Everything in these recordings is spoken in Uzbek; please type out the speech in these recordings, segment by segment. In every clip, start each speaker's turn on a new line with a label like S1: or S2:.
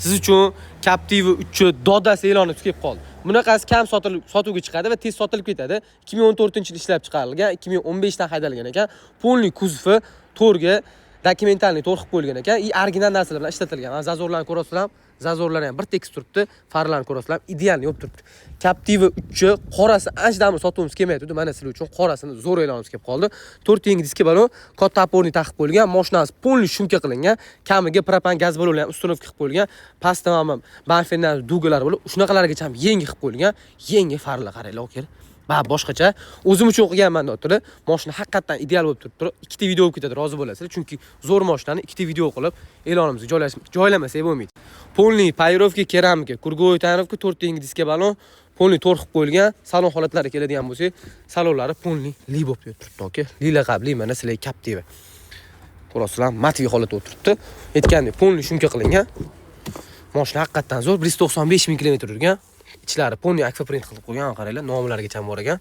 S1: Siz uchun Captiva 3 dodasi e'lon kelib qoldi. Bunaqasi kam sotuvga chiqadi va tez sotilib ketadi. 2014-yil ishlab chiqarilgan, 2015 dan haydalgan ekan. Polniy kuzovi to'rga dokumentalniy to'r qilib qo'yilgan ekan. Original narsalar bilan ishlatilgan. Mana zazorlarni ko'rasizlar, zazorlar ham bir tekis turibdi. Farlarni ko'rasizlar, ideal yo'q turibdi. Captiva 3 qorasi anchadan sotuvimiz kelmaydi. Mana sizlar uchun qorasini zo'r e'lonimiz kelib qoldi. 4 yengil diski balon, katta oporni taqib qo'yilgan, mashinasi polniy shumka qilingan, kamiga propan gaz baloni ham ustunovka qilib qo'yilgan, pastda ham banfenlar, dugalar bo'lib, shunaqalargacha ham yangi qilib qo'yilgan, yangi farlar qaranglar, aka. Va boshqacha o'zim uchun qilganman doktor. Mashina haqiqatan ideal bo'lib turibdi. Ikkita video olib ketadi, rozi bo'lasizlar. Chunki zo'r mashinani ikkita video qilib e'lonimizga joylamasak bo'lmaydi. Polniy payirovka, keramika, kurgovoy tonirovka, 4 yengil diska balon, polniy to'r qilib qo'yilgan. Salon holatlariga keladigan bo'lsak, salonlari polniy li bo'lib turibdi, aka. Li laqabli mana sizlar Captiva. Ko'rasizlar, matviy holatda o'tiribdi. Aytgandek, polniy shumka qilingan. Mashina haqiqatan zo'r, 195 ming kilometr yurgan. İçlari polniy akvaprint qilib qo'ygan, qaranglar, nomlarigacha bor ekan.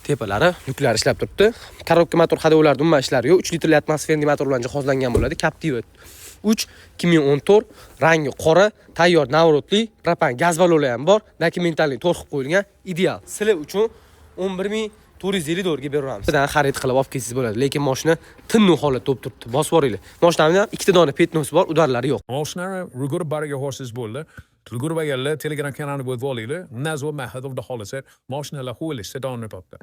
S1: Tepalari, lyuklari ishlab turibdi. Korobka motor hadovlarda umuman ishlari yo'q. 3 litrli atmosferli motor bilan jihozlangan bo'ladi. Captiva 3 2014, rangi qora, tayyor navrotli, propan gaz baloni ham bor, dokumentalniy to'r qilib qo'yilgan, ideal. Sizlar uchun 11450 dollarga beramiz. Sizdan xarid qilib olib kelsangiz bo'ladi, lekin mashina tinnuv holatda bo'lib turibdi. Bosib boringlar. Mashinamda ham ikkita dona petnosi bor, udarlari yo'q.
S2: Mashina Rugor bariga horsiz bo'ldi. Tulgurbaganlar Telegram kanalini bo'lib olinglar. Nazva mahadovda xohlasak, mashinalar qo'yilishda davom etmoqda.